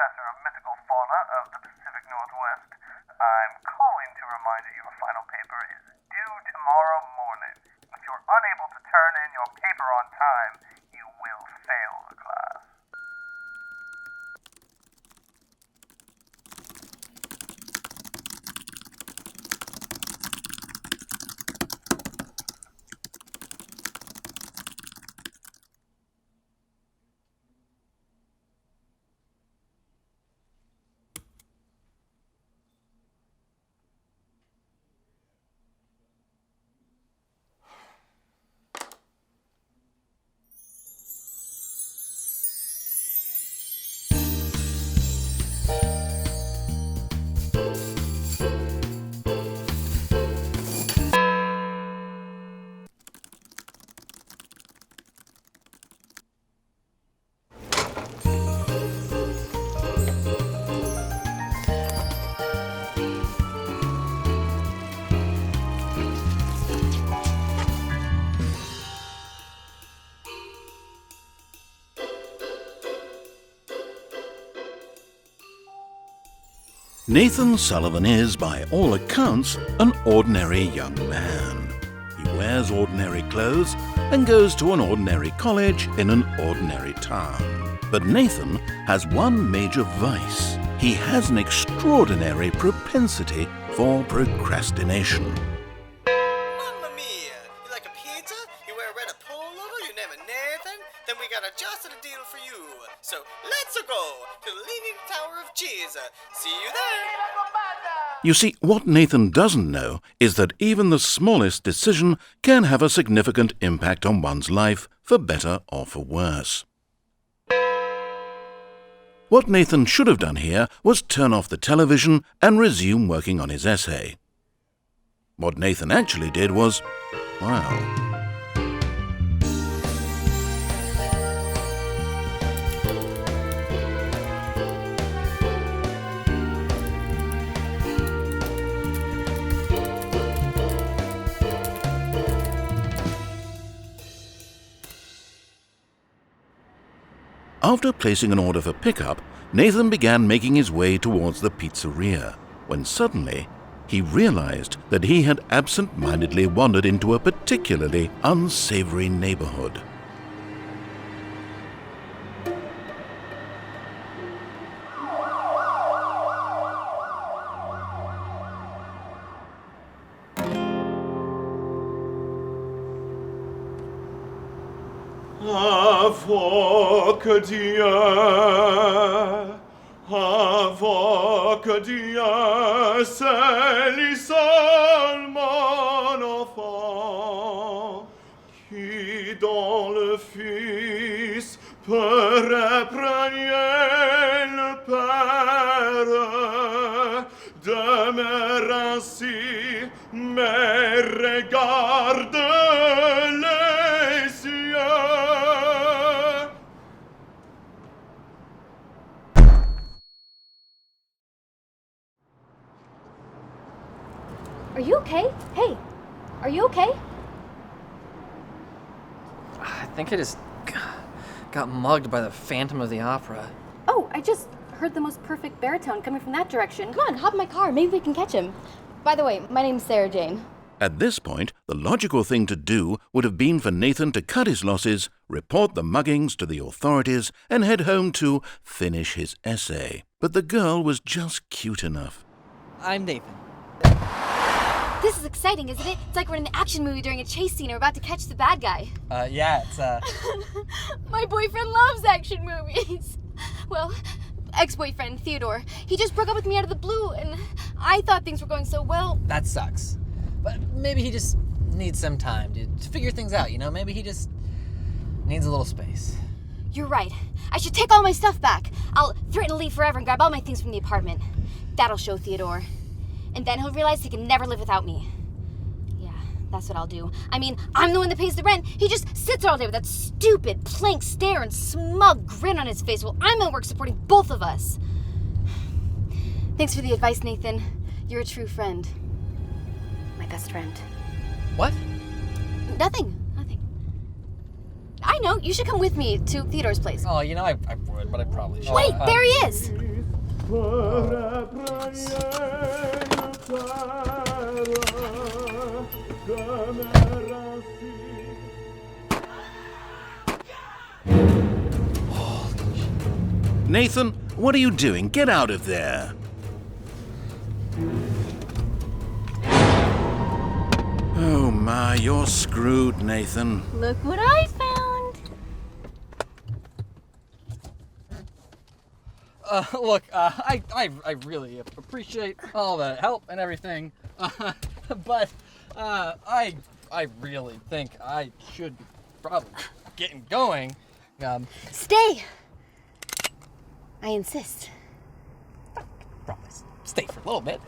professor of mythical fauna of the Pacific Northwest. I'm calling to remind you your final paper is due tomorrow morning. If you're unable to turn in your paper on time, you will fail the class. Nathan Sullivan is, by all accounts, an ordinary young man. He wears ordinary clothes and goes to an ordinary college in an ordinary town. But Nathan has one major vice. He has an extraordinary propensity for procrastination. Mamma mia! You like a pizza? You wear a red pullover? Your name is Nathan? Then we got just a deal for you. So let's go to the Leaning Tower of Cheese. See you there! You see, what Nathan doesn't know is that even the smallest decision can have a significant impact on one's life, for better or for worse. What Nathan should have done here was turn off the television and resume working on his essay. What Nathan actually did was, wow. After placing an order for pickup, Nathan began making his way towards the pizzeria, when suddenly he realized that he had absent-mindedly wandered into a particularly unsavory neighborhood. Avant que Dieu salisse mon enfant, qui dans le Fils peut répugner le Père, demeure ainsi, mais regarde les cieux. Are you okay? Hey, are you okay? I think I just got mugged by the Phantom of the Opera. Oh, I just heard the most perfect baritone coming from that direction. Come on, hop in my car. Maybe we can catch him. By the way, my name's Sarah Jane. At this point, the logical thing to do would have been for Nathan to cut his losses, report the muggings to the authorities, and head home to finish his essay. But the girl was just cute enough. I'm Nathan. This is exciting, isn't it? It's like we're in an action movie during a chase scene and we're about to catch the bad guy. Yeah, it's, My boyfriend loves action movies. Well, ex-boyfriend, Theodore. He just broke up with me out of the blue, and I thought things were going so well. That sucks. But maybe he just needs some time to figure things out, you know? Maybe he just needs a little space. You're right. I should take all my stuff back. I'll threaten to leave forever and grab all my things from the apartment. That'll show Theodore. And then he'll realize he can never live without me. Yeah, that's what I'll do. I mean, I'm the one that pays the rent. He just sits all day with that stupid, plank stare and smug grin on his face while I'm at work supporting both of us. Thanks for the advice, Nathan. You're a true friend. My best friend. What? Nothing. I know. You should come with me to Theodore's place. Oh, you know, I would, but I probably should. Wait, there he is! Nathan, what are you doing? Get out of there. Oh my, you're screwed, Nathan. Look what I found! Look, I really appreciate all the help and everything, but I really think I should be probably getting going. Stay! I insist. Promise. Stay for a little bit.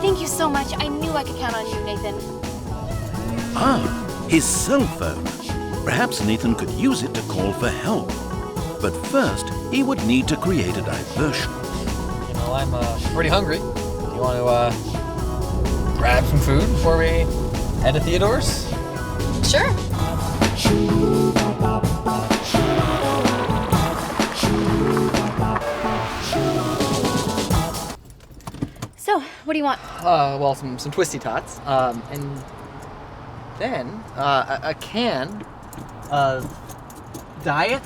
Thank you so much. I knew I could count on you, Nathan. Ah, his cell phone. Perhaps Nathan could use it to call for help. But first, he would need to create a diversion. You know, I'm pretty hungry. Do you want to grab some food before we head to Theodore's? Sure. So, what do you want? Well, some twisty tots, and then a can of Diet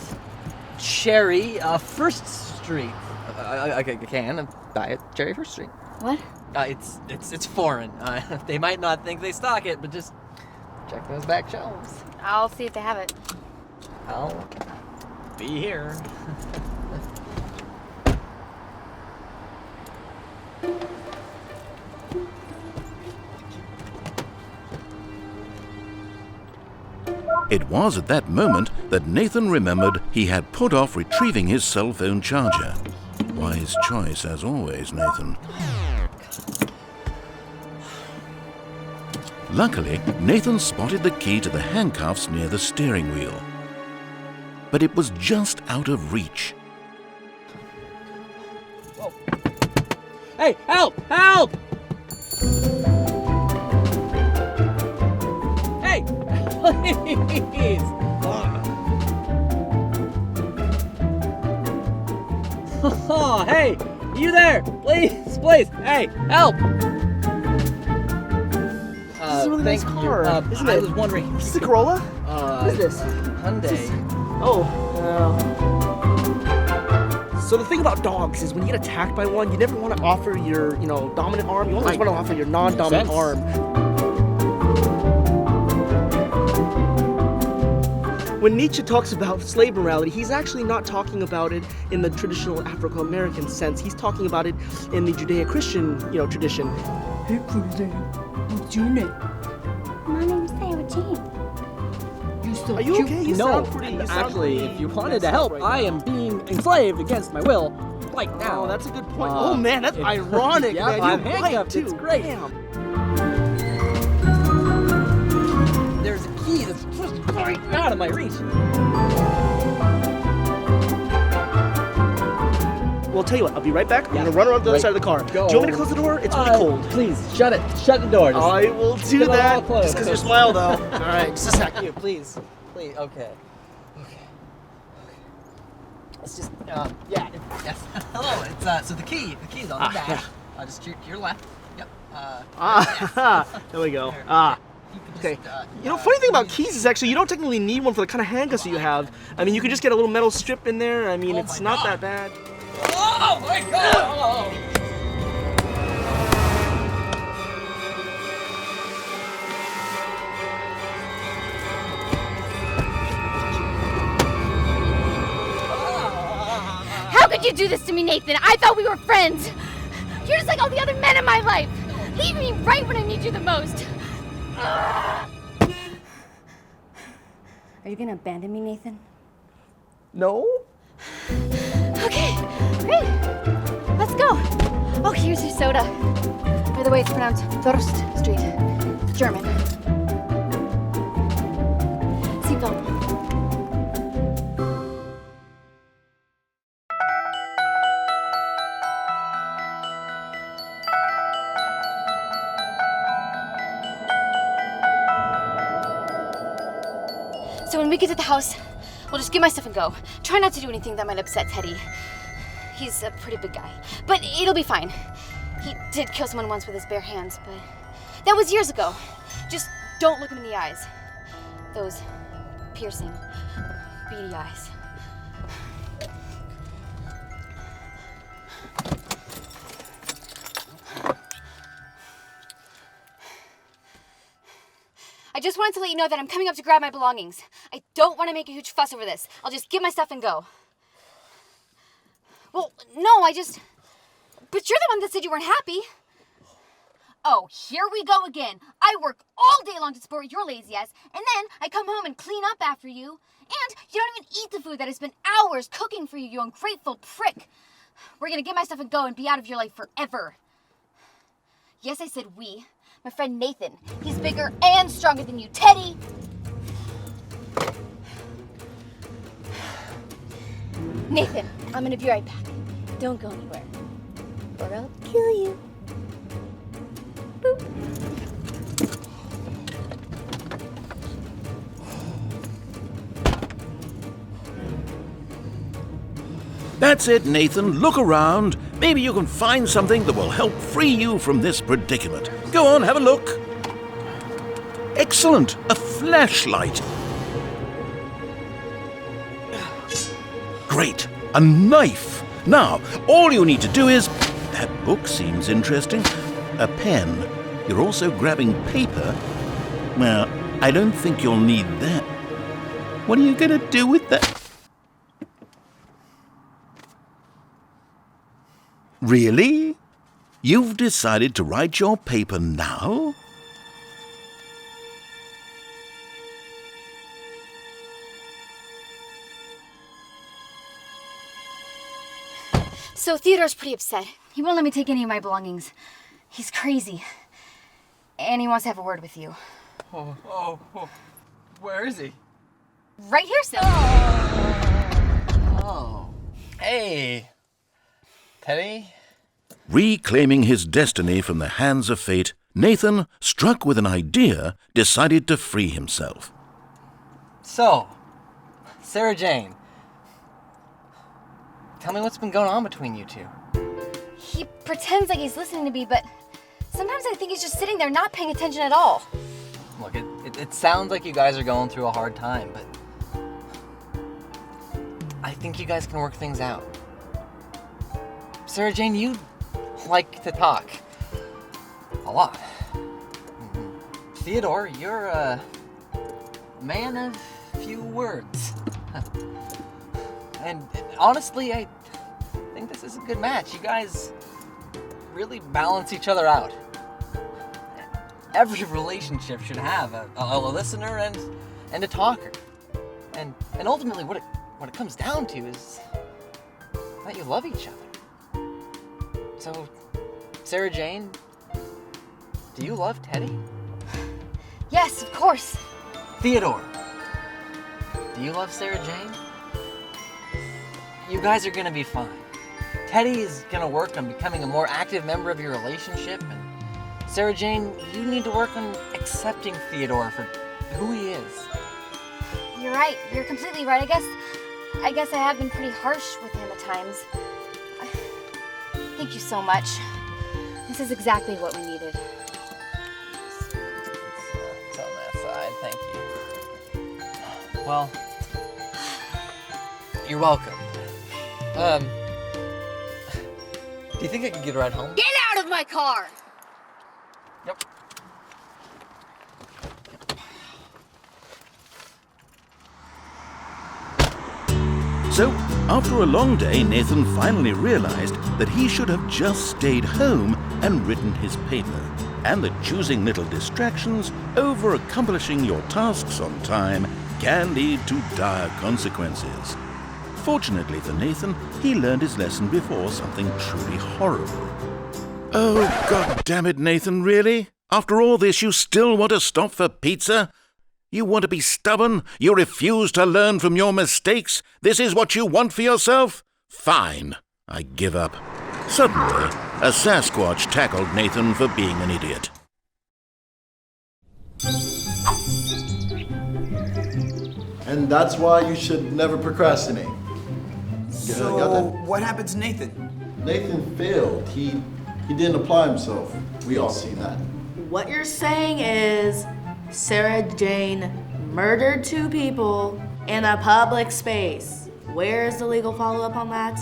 Cherry First Street. A can of Diet Cherry First Street. What? It's foreign. They might not think they stock it, but just check those back shelves. I'll see if they have it. I'll be here. It was at that moment that Nathan remembered he had put off retrieving his cell phone charger. Wise choice, as always, Nathan. Luckily, Nathan spotted the key to the handcuffs near the steering wheel. But it was just out of reach. Whoa. Hey, help! Help! Hey, please! Oh, hey, you there? Please, please, hey, help! This is a really nice thank car, you. isn't I it? was wondering. Is this a Corolla? What is this? Hyundai. So the thing about dogs is when you get attacked by one, you never want to offer your, dominant arm. You always want to offer your non-dominant Sense. arm. When Nietzsche talks about slave morality, he's actually not talking about it in the traditional Afro-American sense. He's talking about it in the Judeo-Christian, tradition. Hey, Cruiser, what's your name? My name's Sarah Jean. You so Are you cute. okay? You No, sound pretty. You sound actually, pretty if you wanted messed to up help, right I now. am being enslaved against my will right now. Oh, that's a good point. Uh, Oh man, that's it- ironic, Yep, man. I'm You're right, handcuffed. too. It's great. Damn. There's a key that's just right out of my reach. Well, I'll tell you what. I'll be right back. I'm Yeah. gonna run around the other Right. side of the car. Go. Do you want me to close the door? It's really cold. Please, shut it. Shut the door. Just I will do get it all that. closed. Just because you smile, though. All right, just a Thank second. you, please. Please, okay. It's just, yeah, yes. Hello, it's, so the key's on the dash. Just to your left. Yep. There we go. There. You can just, Okay. Funny thing about keys is actually you don't technically need one for the kind of handcuffs that you have. I mean, you could just get a little metal strip in there. I mean, Oh it's my not God. that bad. Oh my God! Oh. How could you do this to me, Nathan? I thought we were friends. You're just like all the other men in my life. Leave me right when I need you the most. Are you gonna abandon me, Nathan? No? Okay, great. Let's go. Oh, here's your soda. By the way, it's pronounced Durst Street. It's German. Seatbelt. we get to the house, we'll just get my stuff and go. Try not to do anything that might upset Teddy. He's a pretty big guy, but it'll be fine. He did kill someone once with his bare hands, but that was years ago. Just don't look him in the eyes. Those piercing, beady eyes. I just wanted to let you know that I'm coming up to grab my belongings. I don't want to make a huge fuss over this. I'll just get my stuff and go. Well, no, but you're the one that said you weren't happy. Oh, here we go again. I work all day long to support your lazy ass, and then I come home and clean up after you. And you don't even eat the food that I spent hours cooking for you, you ungrateful prick. We're gonna get my stuff and go and be out of your life forever. Yes, I said we. My friend Nathan. He's bigger and stronger than you, Teddy. Nathan, I'm gonna be right back. Don't go anywhere, or I'll kill you. Boop. That's it, Nathan. Look around. Maybe you can find something that will help free you from this predicament. Go on, have a look. Excellent. A flashlight. Great. A knife. Now, all you need to do is... That book seems interesting. A pen. You're also grabbing paper. Well, I don't think you'll need that. What are you going to do with that? Really? You've decided to write your paper now? So Theodore's pretty upset. He won't let me take any of my belongings. He's crazy. And he wants to have a word with you. Oh. Where is he? Right here, still. Oh. Hey. Teddy? Reclaiming his destiny from the hands of fate, Nathan, struck with an idea, decided to free himself. So, Sarah Jane, tell me what's been going on between you two. He pretends like he's listening to me, but sometimes I think he's just sitting there not paying attention at all. Look, it sounds like you guys are going through a hard time, but I think you guys can work things out. Sarah Jane, you like to talk. A lot. Theodore, you're a man of few words. And honestly, I think this is a good match. You guys really balance each other out. Every relationship should have a listener and a talker. And ultimately what it comes down to is that you love each other. So, Sarah Jane, do you love Teddy? Yes, of course. Theodore, do you love Sarah Jane? You guys are gonna be fine. Teddy is gonna work on becoming a more active member of your relationship, and Sarah Jane, you need to work on accepting Theodore for who he is. You're right. You're completely right. I guess I have been pretty harsh with him at times. Thank you so much. This is exactly what we needed. It's on that side, thank you. Well, you're welcome. Do you think I could get a ride home? Get out of my car! Yep. So, after a long day, Nathan finally realized that he should have just stayed home and written his paper, and that choosing little distractions over accomplishing your tasks on time can lead to dire consequences. Fortunately for Nathan, he learned his lesson before something truly horrible. Oh, God damn it, Nathan, really? After all this, you still want to stop for pizza? You want to be stubborn? You refuse to learn from your mistakes? This is what you want for yourself? Fine. I give up. Suddenly, a Sasquatch tackled Nathan for being an idiot. And that's why you should never procrastinate. So, got that? what happened to Nathan? Nathan failed. He didn't apply himself. We all see that. What you're saying is Sarah Jane murdered 2 people in a public space. Where's the legal follow-up on that?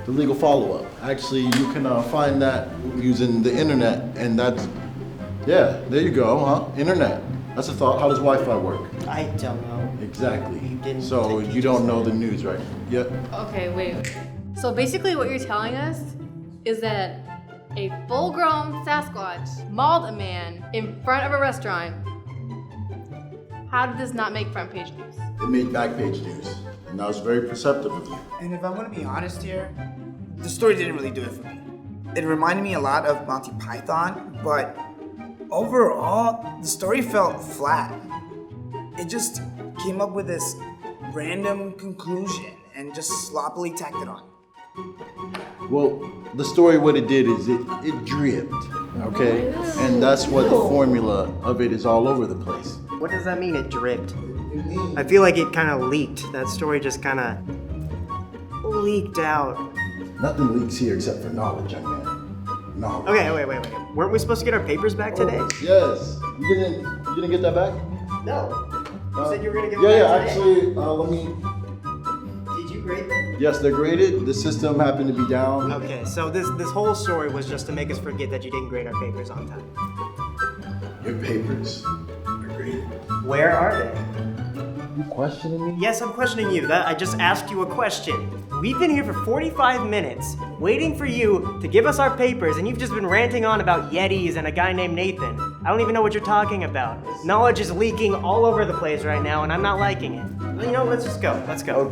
The legal follow-up. Actually, you can find that using the internet, and that's, yeah, there you go, huh? Internet. That's a thought. How does Wi-Fi work? I don't know. Exactly. didn't So take you don't know the news, right? Yep. Okay, wait. So basically what you're telling us is that a full-grown Sasquatch mauled a man in front of a restaurant. How did this not make front page news? It made back page news, and that was very perceptive of you. And if I'm gonna be honest here, the story didn't really do it for me. It reminded me a lot of Monty Python, but overall, the story felt flat. It just came up with this random conclusion and just sloppily tacked it on. Well, the story, what it did is it dripped, okay? And that's what the formula of it is all over the place. What does that mean, it dripped? I feel like it kind of leaked. That story just kind of leaked out. Nothing leaks here except for knowledge, young man. Knowledge. Okay, wait. Weren't we supposed to get our papers back today? Yes. You didn't get that back? No. You said you were gonna give Yeah, it yeah, back today. actually, let me... Did you grade them? Yes, they're graded. The system happened to be down. Okay, so this whole story was just to make us forget that you didn't grade our papers on time. Your papers are graded. Where are they? You questioning me? Yes, I'm questioning you. I just asked you a question. We've been here for 45 minutes, waiting for you to give us our papers, and you've just been ranting on about Yetis and a guy named Nathan. I don't even know what you're talking about. Knowledge is leaking all over the place right now, and I'm not liking it. You know, let's just go. Let's go.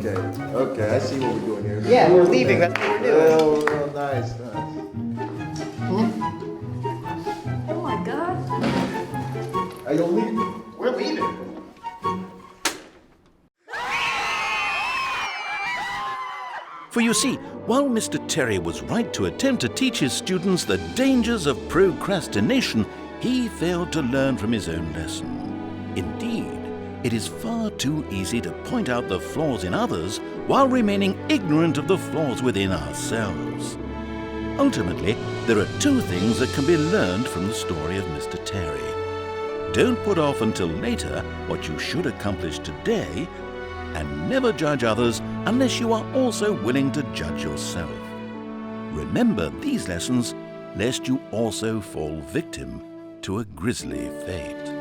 Okay, I see what we're doing here. Yeah, we're leaving. That's what we're doing. Oh, nice. Oh my god. Are you leaving? We're leaving. For you see, while Mr. Terry was right to attempt to teach his students the dangers of procrastination, he failed to learn from his own lesson. Indeed, it is far too easy to point out the flaws in others while remaining ignorant of the flaws within ourselves. Ultimately, there are 2 things that can be learned from the story of Mr. Terry. Don't put off until later what you should accomplish today, and never judge others unless you are also willing to judge yourself. Remember these lessons, lest you also fall victim to a grisly fate.